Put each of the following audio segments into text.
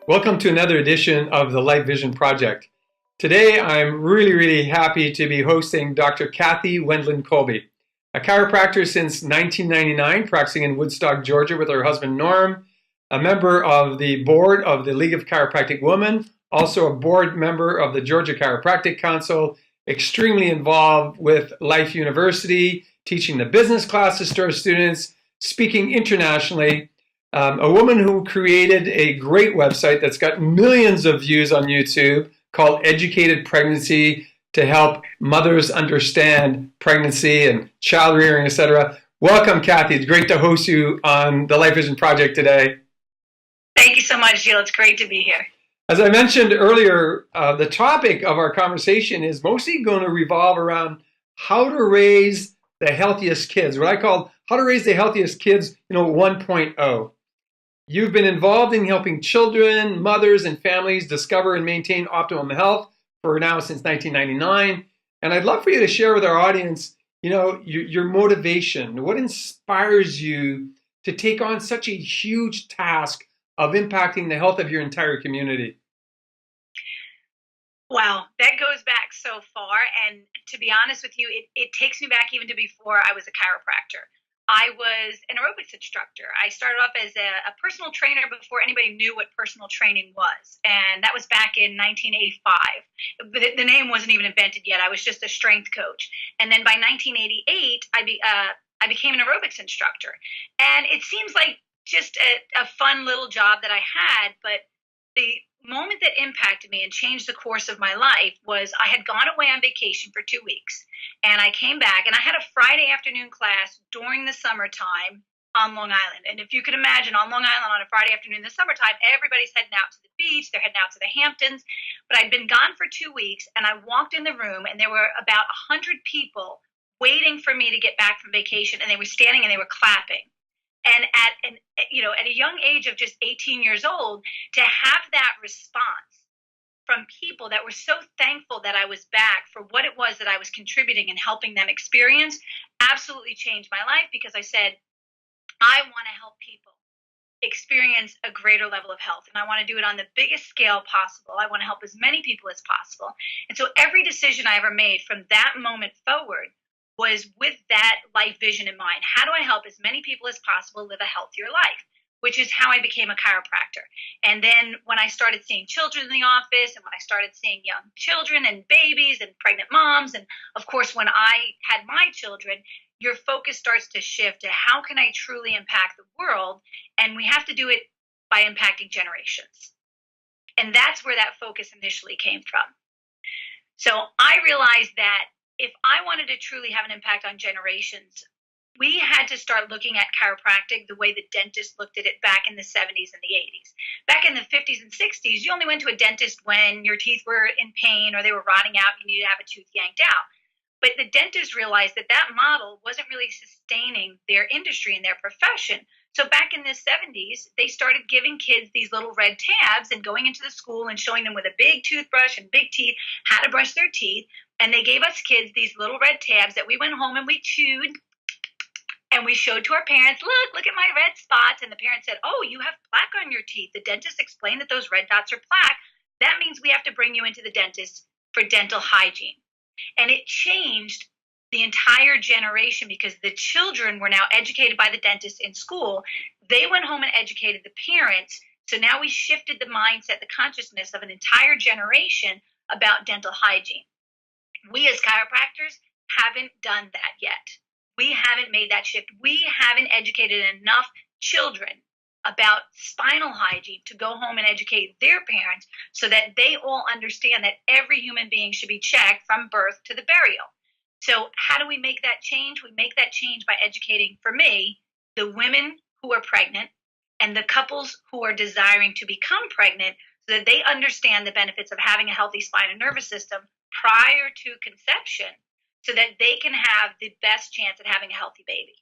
Welcome to another edition of the Life Vision Project. Today, I'm really happy to be hosting Dr. Cathy Wendland-Colby, a chiropractor since 1999, practicing in Woodstock, Georgia with her husband Norm, a member of the board of the League of Chiropractic Women, also a board member of the Georgia Chiropractic Council, extremely involved with Life University, teaching the business classes to our students, speaking internationally. A woman who created a great website that's got millions of views on YouTube called Educated Pregnancy to help mothers understand pregnancy and child rearing, etc. Welcome, Cathy. It's great to host you on the Life Vision Project today. Thank you so much, Jill. It's great to be here. As I mentioned earlier, the topic of our conversation is mostly going to revolve around how to raise the healthiest kids, what I call how to raise the healthiest kids, 1.0. You've been involved in helping children, mothers, and families discover and maintain optimum health for now since 1999. And I'd love for you to share with our audience, your motivation. What inspires you to take on such a huge task of impacting the health of your entire community? Wow, that goes back so far. And to be honest with you, it takes me back even to before I was a chiropractor. I was an aerobics instructor. I started off as a personal trainer before anybody knew what personal training was. And that was back in 1985. But the name wasn't even invented yet. I was just a strength coach. And then by 1988, I became an aerobics instructor. And it seems like just a fun little job that I had. But the moment that impacted me and changed the course of my life was I had gone away on vacation for 2 weeks. And I came back and I had a Friday afternoon class during the summertime on Long Island. And if you can imagine, on Long Island on a Friday afternoon in the summertime, everybody's heading out to the beach, they're heading out to the Hamptons. But I'd been gone for 2 weeks and I walked in the room and there were about 100 people waiting for me to get back from vacation, and they were standing and they were clapping. And at a young age of just 18 years old, to have that response from people that were so thankful that I was back for what it was that I was contributing and helping them experience absolutely changed my life, because I said, I want to help people experience a greater level of health. And I want to do it on the biggest scale possible. I want to help as many people as possible. And so every decision I ever made from that moment forward was with that life vision in mind. How do I help as many people as possible live a healthier life? Which is how I became a chiropractor. And then when I started seeing children in the office, and when I started seeing young children and babies and pregnant moms, and of course, when I had my children, your focus starts to shift to how can I truly impact the world? And we have to do it by impacting generations. And that's where that focus initially came from. So I realized that if I wanted to truly have an impact on generations, we had to start looking at chiropractic the way the dentist looked at it back in the 70s and the 80s. Back in the 50s and 60s, you only went to a dentist when your teeth were in pain or they were rotting out, you needed to have a tooth yanked out. But the dentists realized that that model wasn't really sustaining their industry and their profession. So back in the 70s, they started giving kids these little red tabs and going into the school and showing them with a big toothbrush and big teeth how to brush their teeth. And they gave us kids these little red tabs that we went home and we chewed. And we showed to our parents, look at my red spots. And the parents said, oh, you have plaque on your teeth. The dentist explained that those red dots are plaque. That means we have to bring you into the dentist for dental hygiene. And it changed the entire generation because the children were now educated by the dentist in school. They went home and educated the parents. So now we shifted the mindset, the consciousness of an entire generation about dental hygiene. We as chiropractors haven't done that yet. We haven't made that shift. We haven't educated enough children about spinal hygiene to go home and educate their parents so that they all understand that every human being should be checked from birth to the burial. So how do we make that change? We make that change by educating, for me, the women who are pregnant and the couples who are desiring to become pregnant so that they understand the benefits of having a healthy spine and nervous system prior to conception, so that they can have the best chance at having a healthy baby.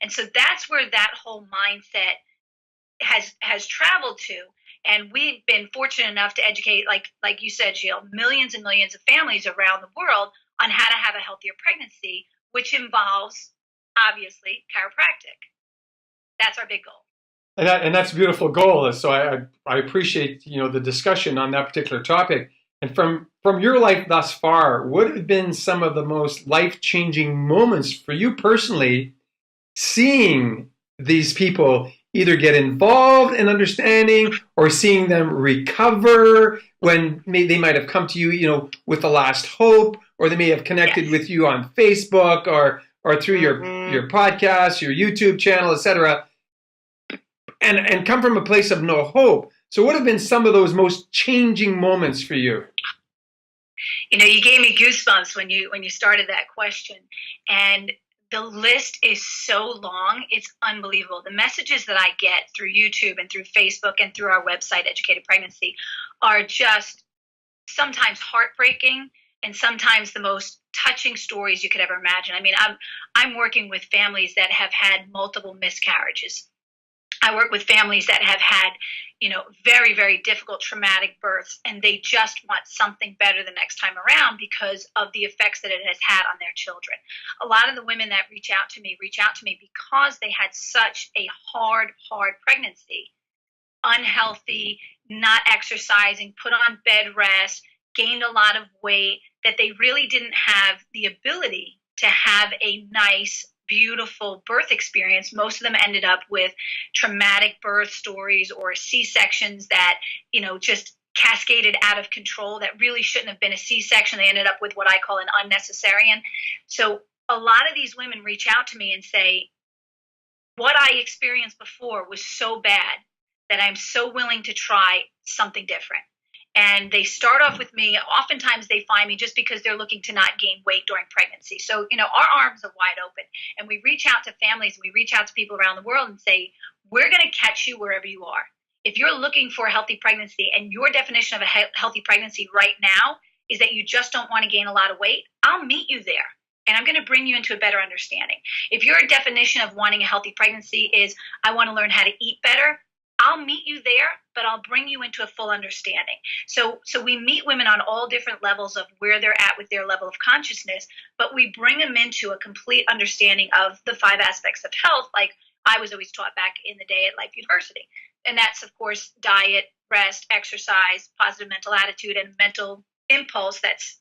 And so that's where that whole mindset has traveled to. And we've been fortunate enough to educate, like you said, Jill, millions and millions of families around the world on how to have a healthier pregnancy, which involves, obviously, chiropractic. That's our big goal. And that's a beautiful goal. So I appreciate, the discussion on that particular topic. And from your life thus far, what have been some of the most life-changing moments for you personally, seeing these people either get involved in understanding or seeing them recover when they might have come to you, with the last hope, or they may have connected Yes. with you on Facebook or through your podcast, your YouTube channel, etc., and come from a place of no hope. So what have been some of those most changing moments for you? You gave me goosebumps when you started that question, and the list is so long, it's unbelievable. The messages that I get through YouTube and through Facebook and through our website, Educated Pregnancy, are just sometimes heartbreaking and sometimes the most touching stories you could ever imagine. I mean, I'm working with families that have had multiple miscarriages. I work with families that have had, very, very difficult traumatic births, and they just want something better the next time around because of the effects that it has had on their children. A lot of the women that reach out to me because they had such a hard pregnancy, unhealthy, not exercising, put on bed rest, gained a lot of weight, that they really didn't have the ability to have a nice, beautiful birth experience. Most of them ended up with traumatic birth stories or C-sections that, just cascaded out of control that really shouldn't have been a C-section. They ended up with what I call an unnecessarian. So a lot of these women reach out to me and say, what I experienced before was so bad that I'm so willing to try something different. And they start off with me. Oftentimes they find me just because they're looking to not gain weight during pregnancy. So, our arms are wide open, and we reach out to families and we reach out to people around the world and say, we're going to catch you wherever you are. If you're looking for a healthy pregnancy and your definition of a healthy pregnancy right now is that you just don't want to gain a lot of weight, I'll meet you there. And I'm going to bring you into a better understanding. If your definition of wanting a healthy pregnancy is, I want to learn how to eat better, I'll meet you there, but I'll bring you into a full understanding. So we meet women on all different levels of where they're at with their level of consciousness, but we bring them into a complete understanding of the 5 aspects of health, like I was always taught back in the day at Life University. And that's, of course, diet, rest, exercise, positive mental attitude, and mental impulse that's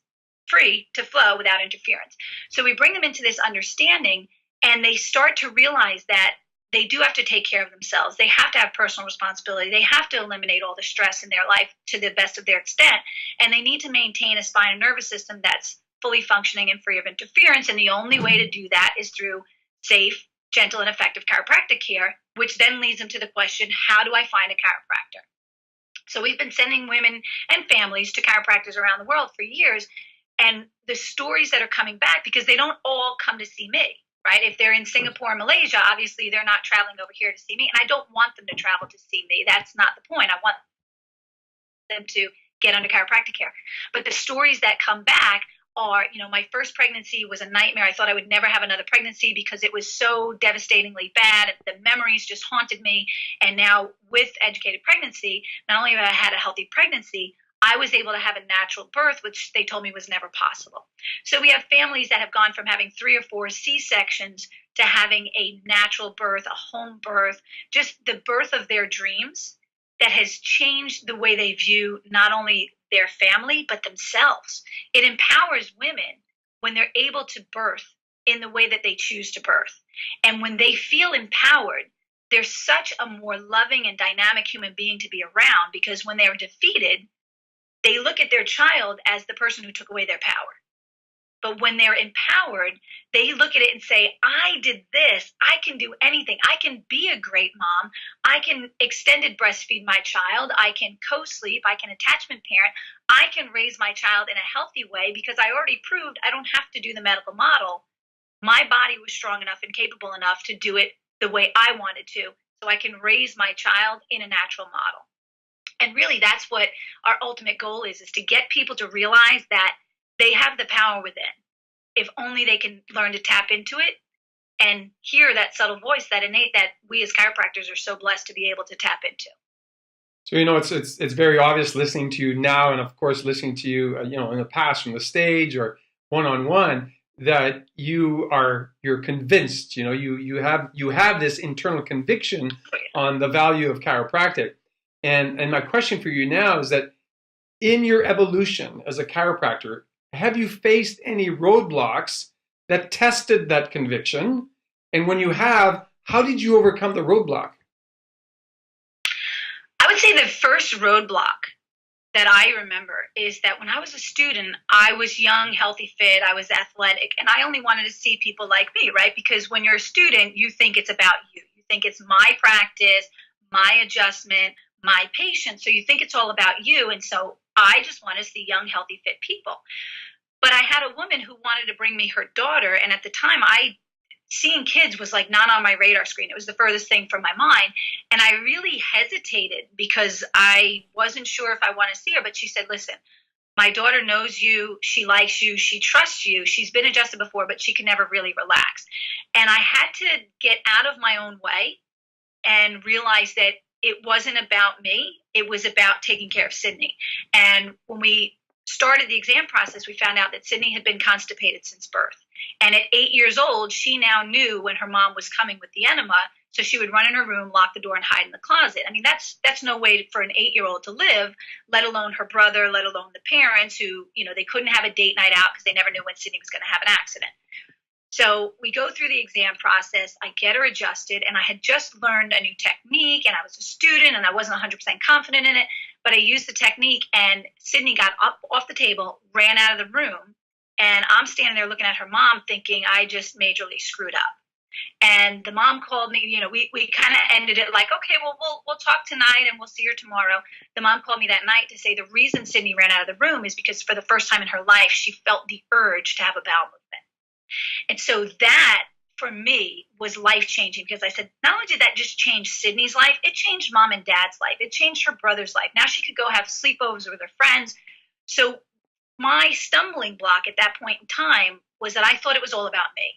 free to flow without interference. So we bring them into this understanding, and they start to realize that they do have to take care of themselves. They have to have personal responsibility. They have to eliminate all the stress in their life to the best of their extent. And they need to maintain a spine and nervous system that's fully functioning and free of interference. And the only way to do that is through safe, gentle, and effective chiropractic care, which then leads them to the question, how do I find a chiropractor? So we've been sending women and families to chiropractors around the world for years. And the stories that are coming back, because they don't all come to see me. Right? If they're in Singapore or Malaysia, obviously they're not traveling over here to see me. And I don't want them to travel to see me. That's not the point. I want them to get under chiropractic care. But the stories that come back are, my first pregnancy was a nightmare. I thought I would never have another pregnancy because it was so devastatingly bad. The memories just haunted me. And now with Educated Pregnancy, not only have I had a healthy pregnancy, I was able to have a natural birth, which they told me was never possible. So we have families that have gone from having 3 or 4 C-sections to having a natural birth, a home birth, just the birth of their dreams that has changed the way they view not only their family, but themselves. It empowers women when they're able to birth in the way that they choose to birth. And when they feel empowered, they're such a more loving and dynamic human being to be around, because when they're defeated, they look at their child as the person who took away their power. But when they're empowered, they look at it and say, I did this. I can do anything. I can be a great mom. I can extended breastfeed my child. I can co-sleep. I can attachment parent. I can raise my child in a healthy way because I already proved I don't have to do the medical model. My body was strong enough and capable enough to do it the way I wanted to, so I can raise my child in a natural model. And really, that's what our ultimate goal is to get people to realize that they have the power within, if only they can learn to tap into it and hear that subtle voice, that innate, that we as chiropractors are so blessed to be able to tap into. So, it's very obvious listening to you now, and of course listening to you, in the past from the stage or one-on-one, that you're convinced, you have this internal conviction on the value of chiropractic. And my question for you now is that in your evolution as a chiropractor, have you faced any roadblocks that tested that conviction? And when you have, how did you overcome the roadblock? I would say the first roadblock that I remember is that when I was a student, I was young, healthy, fit, I was athletic, and I only wanted to see people like me, right? Because when you're a student, you think it's about you. You think it's my practice, my adjustment, my patient. So you think it's all about you. And so I just want to see young, healthy, fit people. But I had a woman who wanted to bring me her daughter. And at the time, seeing kids was like not on my radar screen. It was the furthest thing from my mind. And I really hesitated because I wasn't sure if I want to see her. But she said, listen, my daughter knows you. She likes you. She trusts you. She's been adjusted before, but she can never really relax. And I had to get out of my own way and realize that it wasn't about me. It was about taking care of Sydney. And when we started the exam process, we found out that Sydney had been constipated since birth. And at 8 years old, she now knew when her mom was coming with the enema, so she would run in her room, lock the door, and hide in the closet. I mean, that's no way for an 8-year-old to live, let alone her brother, let alone the parents who, they couldn't have a date night out because they never knew when Sydney was going to have an accident. So we go through the exam process. I get her adjusted, and I had just learned a new technique, and I was a student, and I wasn't 100% confident in it, but I used the technique, and Sydney got up off the table, ran out of the room, and I'm standing there looking at her mom thinking I just majorly screwed up. And the mom called me, we kind of ended it like, okay, well, we'll talk tonight and we'll see her tomorrow. The mom called me that night to say the reason Sydney ran out of the room is because for the first time in her life, she felt the urge to have a bowel movement. And so that, for me, was life-changing because I said, not only did that just change Sydney's life, it changed mom and dad's life. It changed her brother's life. Now she could go have sleepovers with her friends. So my stumbling block at that point in time was that I thought it was all about me.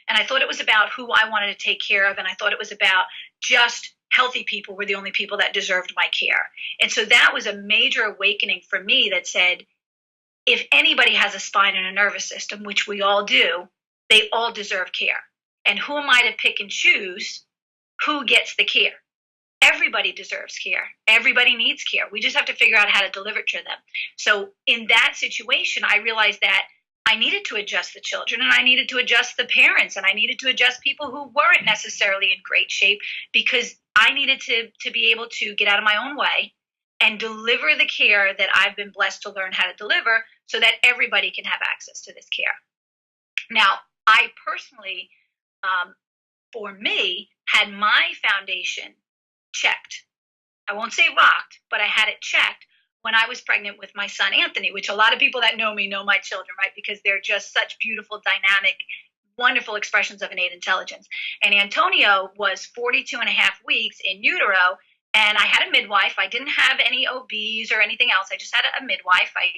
And I thought it was about who I wanted to take care of. And I thought it was about just healthy people were the only people that deserved my care. And so that was a major awakening for me that said, if anybody has a spine and a nervous system, which we all do, they all deserve care. And who am I to pick and choose who gets the care? Everybody deserves care. Everybody needs care. We just have to figure out how to deliver it to them. So in that situation, I realized that I needed to adjust the children, and I needed to adjust the parents, and I needed to adjust people who weren't necessarily in great shape because I needed to be able to get out of my own way and deliver the care that I've been blessed to learn how to deliver so that everybody can have access to this care. Now, I personally, for me, had my foundation checked. I won't say rocked, but I had it checked when I was pregnant with my son, Anthony, which a lot of people that know me know my children, right? Because they're just such beautiful, dynamic, wonderful expressions of innate intelligence. And Antonio was 42 and a half weeks in utero, and I had a midwife. I didn't have any OBs or anything else. I just had a midwife. I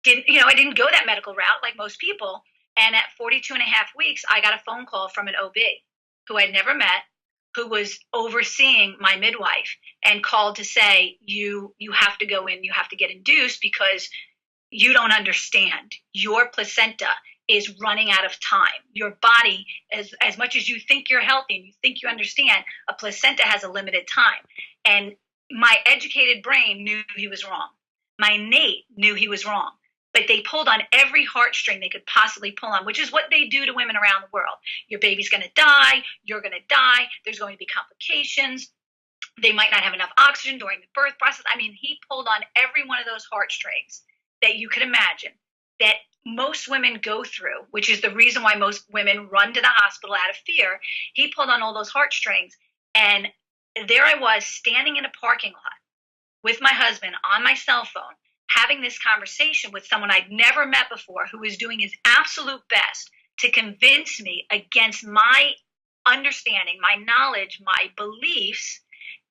didn't go that medical route like most people. And at 42 and a half weeks, I got a phone call from an OB who I'd never met, who was overseeing my midwife, and called to say, you have to go in, you have to get induced because you don't understand. Your placenta is running out of time. Your body, as much as you think you're healthy and you think you understand, a placenta has a limited time. And my educated brain knew he was wrong. My innate knew he was wrong. But they pulled on every heartstring they could possibly pull on, which is what they do to women around the world. Your baby's going to die. You're going to die. There's going to be complications. They might not have enough oxygen during the birth process. I mean, he pulled on every one of those heartstrings that you could imagine that most women go through, which is the reason why most women run to the hospital out of fear. He pulled on all those heartstrings. And there I was standing in a parking lot with my husband on my cell phone, having this conversation with someone I'd never met before who was doing his absolute best to convince me against my understanding, my knowledge, my beliefs,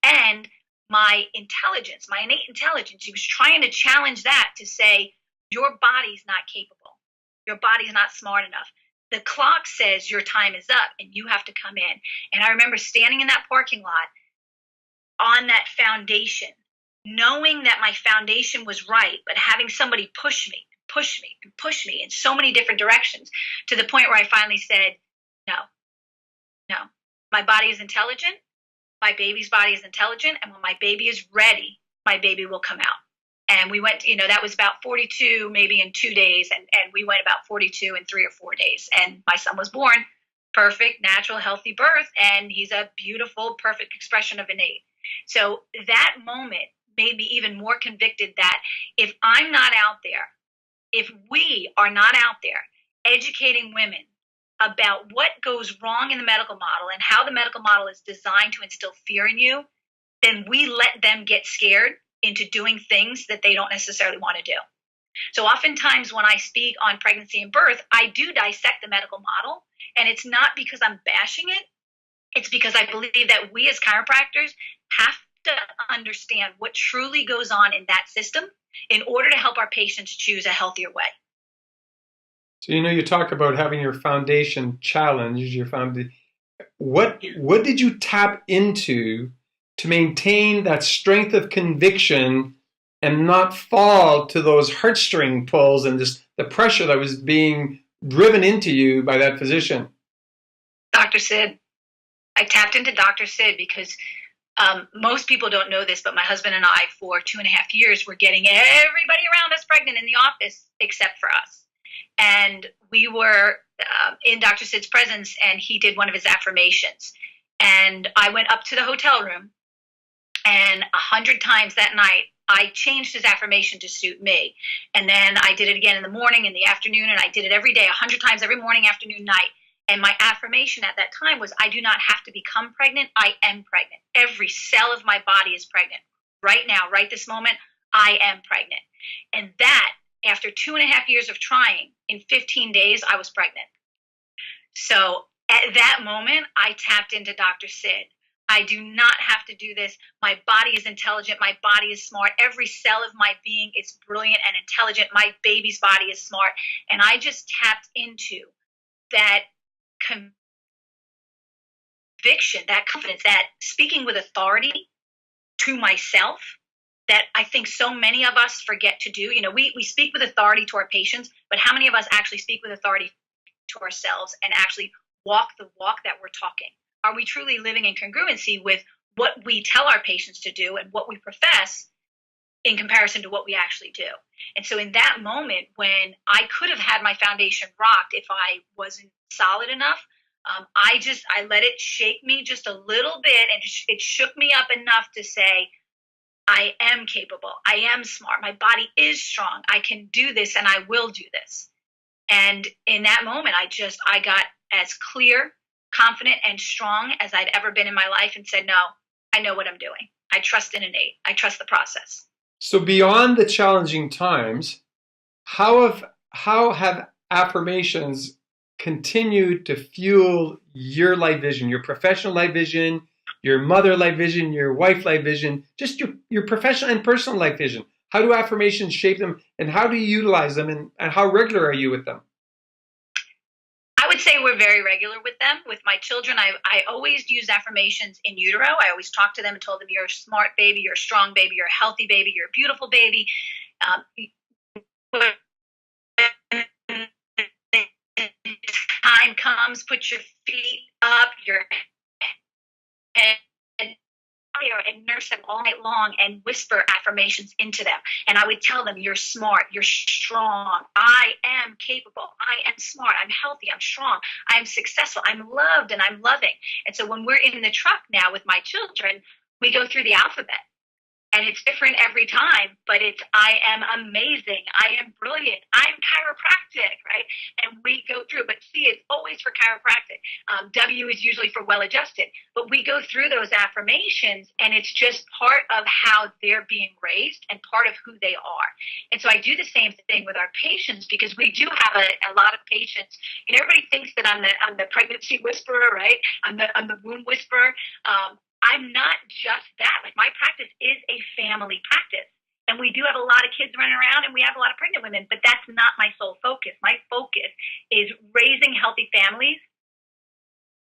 and my intelligence, my innate intelligence. He was trying to challenge that to say, your body's not capable. Your body's not smart enough. The clock says your time is up and you have to come in. And I remember standing in that parking lot on that foundation, knowing that my foundation was right, but having somebody push me, push me in so many different directions, to the point where I finally said, no, no, my body is intelligent. My baby's body is intelligent. And when my baby is ready, my baby will come out. And we went, that was about 42, maybe in 2 days. And we went about 42 in 3 or 4 days. And my son was born, perfect, natural, healthy birth. And he's a beautiful, perfect expression of innate. So that moment made me even more convicted that if I'm not out there, if we are not out there educating women about what goes wrong in the medical model and how the medical model is designed to instill fear in you, then we let them get scared into doing things that they don't necessarily want to do. So oftentimes when I speak on pregnancy and birth, I do dissect the medical model. And it's not because I'm bashing it. It's because I believe that we as chiropractors have to understand what truly goes on in that system in order to help our patients choose a healthier way. So, you talk about having your foundation challenged, what did you tap into to maintain that strength of conviction and not fall to those heartstring pulls and just the pressure that was being driven into you by that physician? Dr. Sid. I tapped into Dr. Sid because most people don't know this, but my husband and I, for 2.5 years, were getting everybody around us pregnant in the office except for us. And we were in Dr. Sid's presence, and he did one of his affirmations. And I went up to the hotel room, and 100 times that night, I changed his affirmation to suit me. And then I did it again in the morning, in the afternoon, and I did it every day, 100 times every morning, afternoon, night. And my affirmation at that time was, I do not have to become pregnant. I am pregnant. Every cell of my body is pregnant. Right now, right this moment, I am pregnant. And that, after 2.5 years of trying, in 15 days, I was pregnant. So at that moment, I tapped into Dr. Sid. I do not have to do this. My body is intelligent. My body is smart. Every cell of my being is brilliant and intelligent. My baby's body is smart. And I just tapped into that conviction, that confidence, that speaking with authority to myself that I think so many of us forget to do. We speak with authority to our patients, but how many of us actually speak with authority to ourselves and actually walk the walk that we're talking? Are we truly living in congruency with what we tell our patients to do and what we profess in comparison to what we actually do? And so in that moment, when I could have had my foundation rocked if I wasn't solid enough, I let it shake me just a little bit, and it shook me up enough to say, I am capable. I am smart. My body is strong. I can do this, and I will do this. And in that moment, I got as clear, confident, and strong as I'd ever been in my life, and said, no, I know what I'm doing. I trust in innate. I trust the process. So beyond the challenging times, how have affirmations continued to fuel your life vision, your professional life vision, your mother life vision, your wife life vision, just your professional and personal life vision? How do affirmations shape them, and how do you utilize them, and how regular are you with them? I would say we're very regular with them. With my children, I always use affirmations in utero. I always talked to them and told them, you're a smart baby, you're a strong baby, you're a healthy baby, you're a beautiful baby. When time comes, put your feet up, your head, and nurse them all night long and whisper affirmations into them. And I would tell them, you're smart, you're strong, I am capable, I am smart, I'm healthy, I'm strong, I am successful, I'm loved, and I'm loving. And so when we're in the truck now with my children, we go through the alphabet. And it's different every time, but it's, I am amazing, I am brilliant, I'm chiropractic, right? And we go through, but C is always for chiropractic. W is usually for well-adjusted. But we go through those affirmations, and it's just part of how they're being raised and part of who they are. And so I do the same thing with our patients, because we do have a lot of patients. Everybody thinks that I'm the pregnancy whisperer, right? I'm the womb whisperer. I'm not just that. Like, my practice is a family practice. And we do have a lot of kids running around, and we have a lot of pregnant women, but that's not my sole focus. My focus is raising healthy families,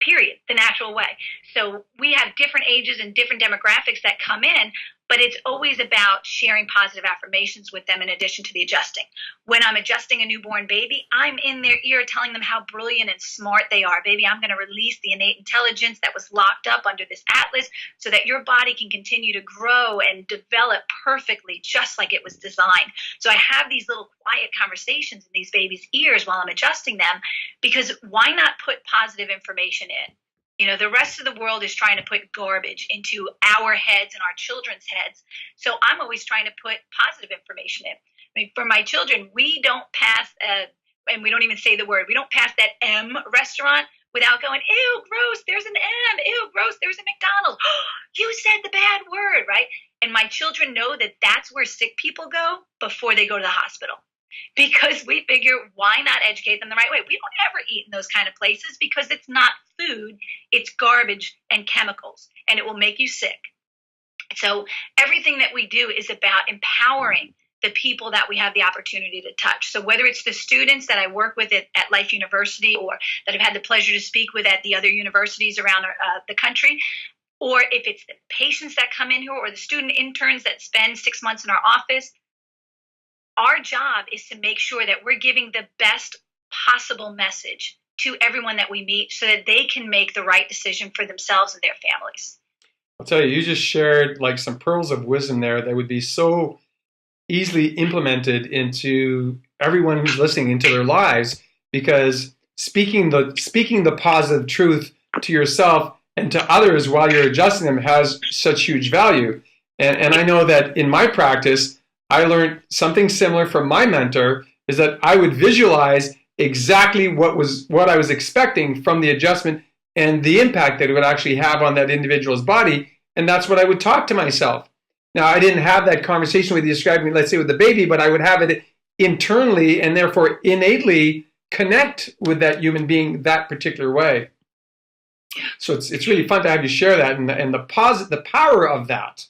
period, the natural way. So we have different ages and different demographics that come in, but it's always about sharing positive affirmations with them in addition to the adjusting. When I'm adjusting a newborn baby, I'm in their ear telling them how brilliant and smart they are. Baby, I'm going to release the innate intelligence that was locked up under this atlas so that your body can continue to grow and develop perfectly, just like it was designed. So I have these little quiet conversations in these babies' ears while I'm adjusting them, because why not put positive information in? You know, the rest of the world is trying to put garbage into our heads and our children's heads. So I'm always trying to put positive information in. I mean, for my children, we don't pass, and we don't even say the word, we don't pass that M restaurant without going, ew, gross, there's an M, ew, gross, there's a McDonald's. You said the bad word, right? And my children know that that's where sick people go before they go to the hospital. Because we figure, why not educate them the right way? We don't ever eat in those kind of places because it's not food, it's garbage and chemicals, and it will make you sick. So everything that we do is about empowering the people that we have the opportunity to touch. So whether it's the students that I work with at Life University, or that I've had the pleasure to speak with at the other universities around the country, or if it's the patients that come in here, or the student interns that spend 6 months in our office, our job is to make sure that we're giving the best possible message to everyone that we meet so that they can make the right decision for themselves and their families. I'll tell you, you just shared like some pearls of wisdom there that would be so easily implemented into everyone who's listening into their lives, because speaking the positive truth to yourself and to others while you're adjusting them has such huge value. And I know that in my practice, I learned something similar from my mentor, is that I would visualize exactly what I was expecting from the adjustment and the impact that it would actually have on that individual's body. And that's what I would talk to myself. Now, I didn't have that conversation with you describing, let's say, with the baby, but I would have it internally and therefore innately connect with that human being that particular way. So it's really fun to have you share that and the power of that.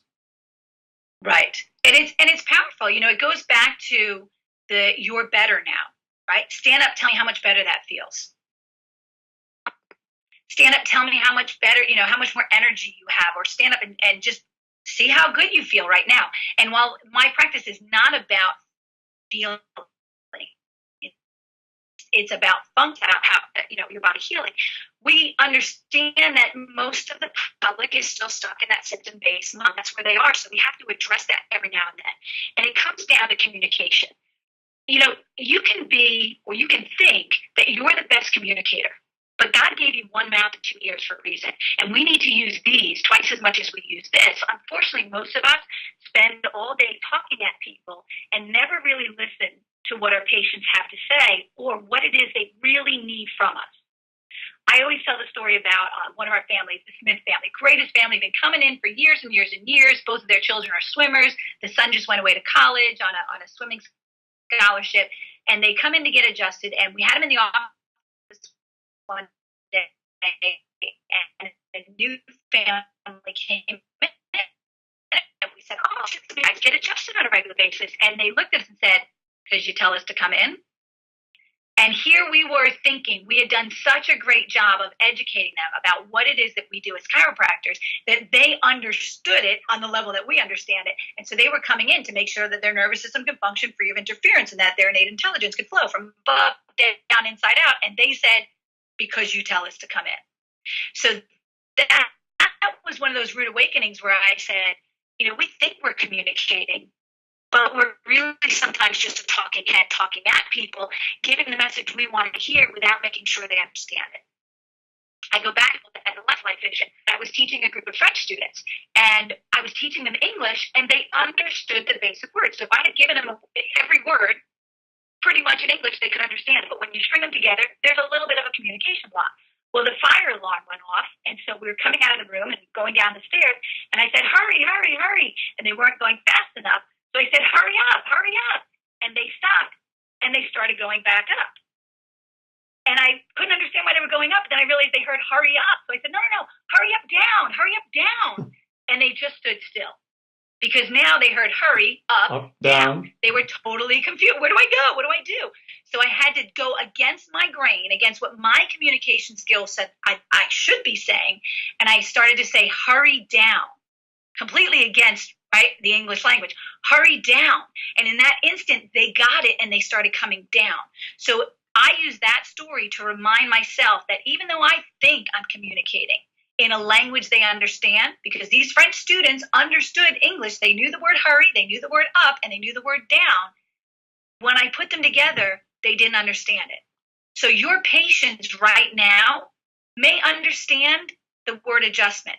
Right. And it's powerful. You know, it goes back to the you're better now, right? Stand up, tell me how much better that feels. Stand up, tell me how much better, you know, how much more energy you have, or stand up and just see how good you feel right now. And while my practice is not about feeling, it's about function, how, you know, your body healing. We understand that most of the public is still stuck in that symptom-based mode. That's where they are. So we have to address that every now and then. And it comes down to communication. You know, you can be, or you can think that you're the best communicator, but God gave you one mouth and 2 ears for a reason. And we need to use these twice as much as we use this. Unfortunately, most of us spend all day talking at people and never really listen to what our patients have to say or what it is they really need from us. I always tell the story about one of our families, the Smith family, greatest family, been coming in for years and years and years. Both of their children are swimmers. The son just went away to college on a swimming scholarship, and they come in to get adjusted. And we had him in the office one day, and a new family came in, and we said, "Oh, should you guys get adjusted on a regular basis?" And they looked at us and said, "Because you tell us to come in?" And here we were thinking we had done such a great job of educating them about what it is that we do as chiropractors, that they understood it on the level that we understand it. And so they were coming in to make sure that their nervous system could function free of interference and that their innate intelligence could flow from above, down, inside out. And they said, "Because you tell us to come in." So that was one of those rude awakenings where I said, you know, we think we're communicating, but we're really sometimes just a talking head talking at people, giving the message we want to hear without making sure they understand it. I go back at the Life Vision. I was teaching a group of French students, and I was teaching them English, and they understood the basic words. So if I had given them every word pretty much in English, they could understand it. But when you string them together, there's a little bit of a communication block. Well, the fire alarm went off, and so we were coming out of the room and going down the stairs, and I said, "Hurry, hurry, hurry," and they weren't going fast enough. So I said, hurry up. And they stopped, and they started going back up. And I couldn't understand why they were going up. But then I realized they heard hurry up. So I said, no, hurry up, down. And they just stood still. Because now they heard hurry up, down. They were totally confused. Where do I go? What do I do? So I had to go against my grain, against what my communication skills said I should be saying. And I started to say, hurry down, completely against right? The English language. Hurry down. And in that instant, they got it and they started coming down. So I use that story to remind myself that even though I think I'm communicating in a language they understand, because these French students understood English, they knew the word hurry, they knew the word up, and they knew the word down. When I put them together, they didn't understand it. So your patients right now may understand the word adjustment.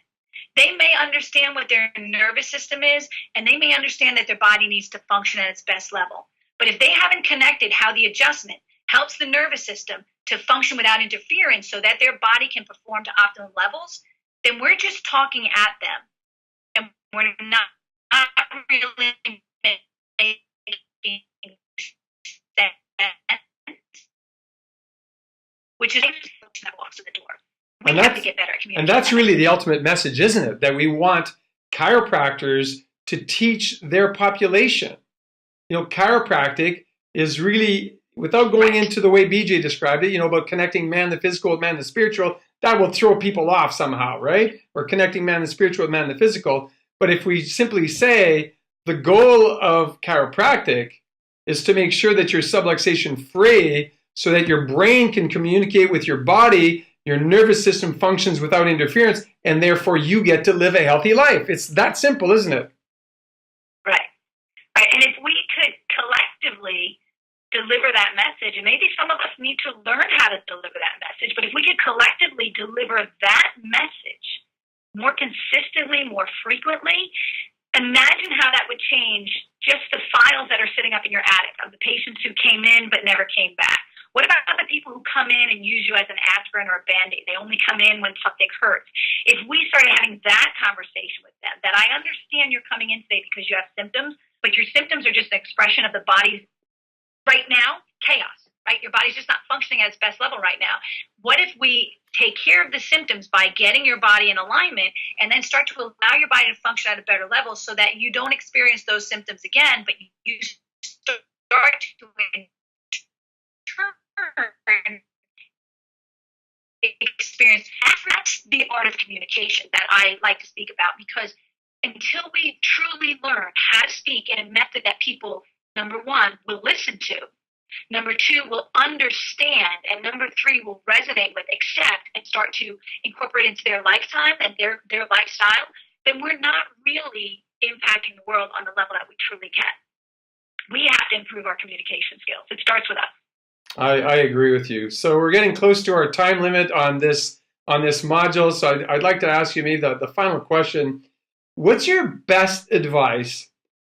They may understand what their nervous system is, and they may understand that their body needs to function at its best level. But if they haven't connected how the adjustment helps the nervous system to function without interference so that their body can perform to optimum levels, then we're just talking at them. And we're not really making sense, which is that walks in the door. We have to get better at communicating. And that's really the ultimate message, isn't it? That we want chiropractors to teach their population. You know, chiropractic is really, without going into the way BJ described it, you know, about connecting man the physical with man the spiritual, that will throw people off somehow, right? Or connecting man the spiritual with man the physical. But if we simply say the goal of chiropractic is to make sure that you're subluxation free so that your brain can communicate with your body, your nervous system functions without interference, and therefore you get to live a healthy life. It's that simple, isn't it? Right. Right. And if we could collectively deliver that message, and maybe some of us need to learn how to deliver that message, but if we could collectively deliver that message more consistently, more frequently, imagine how that would change just the files that are sitting up in your attic of the patients who came in but never came back. What about the people who come in and use you as an aspirin or a Band-Aid? They only come in when something hurts. If we started having that conversation with them, that I understand you're coming in today because you have symptoms, but your symptoms are just an expression of the body's right now chaos, right? Your body's just not functioning at its best level right now. What if we take care of the symptoms by getting your body in alignment and then start to allow your body to function at a better level so that you don't experience those symptoms again, but you start to experience. That's the art of communication that I like to speak about, because until we truly learn how to speak in a method that people, number one, will listen to, number two, will understand, and number three, will resonate with, accept, and start to incorporate into their lifetime and their lifestyle, then we're not really impacting the world on the level that we truly can. We have to improve our communication skills. It starts with us. I agree with you. So we're getting close to our time limit on this module. So I'd like to ask you maybe the final question. What's your best advice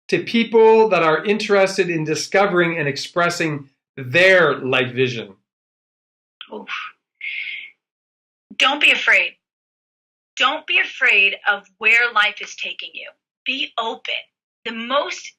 to people that are interested in discovering and expressing their life vision? Oof. Don't be afraid. Don't be afraid of where life is taking you. Be open. The most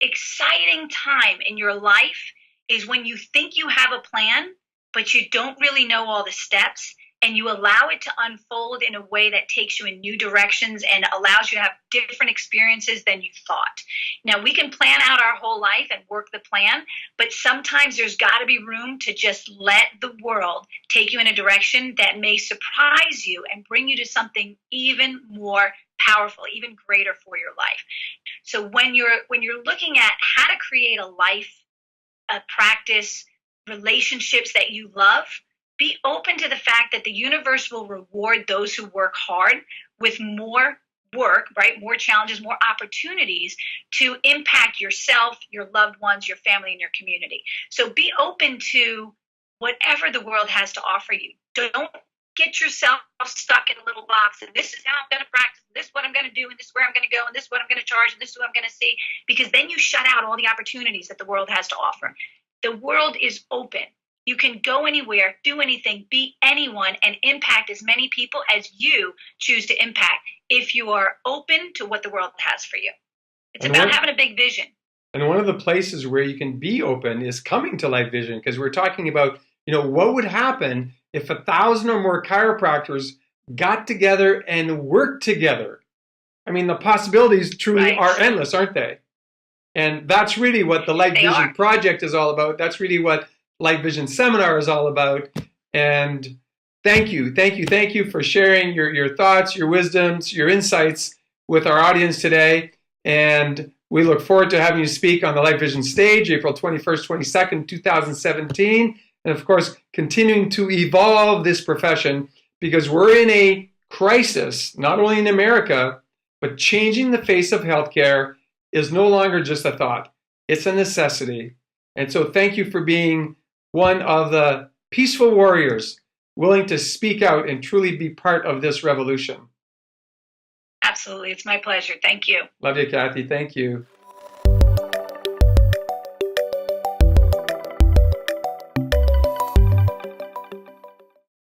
exciting time in your life is when you think you have a plan, but you don't really know all the steps, and you allow it to unfold in a way that takes you in new directions and allows you to have different experiences than you thought. Now, we can plan out our whole life and work the plan, but sometimes there's got to be room to just let the world take you in a direction that may surprise you and bring you to something even more powerful, even greater for your life. So when you're looking at how to create a life, a practice, relationships that you love, be open to the fact that the universe will reward those who work hard with more work, right? More challenges, more opportunities to impact yourself, your loved ones, your family, and your community. So be open to whatever the world has to offer you. Don't get yourself stuck in a little box and this is how I'm going to practice, and this is what I'm going to do, and this is where I'm going to go, and this is what I'm going to charge, and this is what I'm going to see, because then you shut out all the opportunities that the world has to offer. The world is open. You can go anywhere, do anything, be anyone, and impact as many people as you choose to impact if you are open to what the world has for you. It's about having a big vision. And one of the places where you can be open is coming to Life Vision, because we're talking about, what would happen if 1,000 or more chiropractors got together and worked together. I mean, the possibilities truly are endless, aren't they? And that's really what the Life Vision Project is all about. That's really what Life Vision Seminar is all about. And thank you for sharing your thoughts, your wisdoms, your insights with our audience today. And we look forward to having you speak on the Light Vision stage, April 21st, 22nd, 2017. And of course, continuing to evolve this profession, because we're in a crisis, not only in America, but changing the face of healthcare is no longer just a thought. It's a necessity. And so thank you for being one of the peaceful warriors willing to speak out and truly be part of this revolution. Absolutely. It's my pleasure. Thank you. Love you, Cathy. Thank you.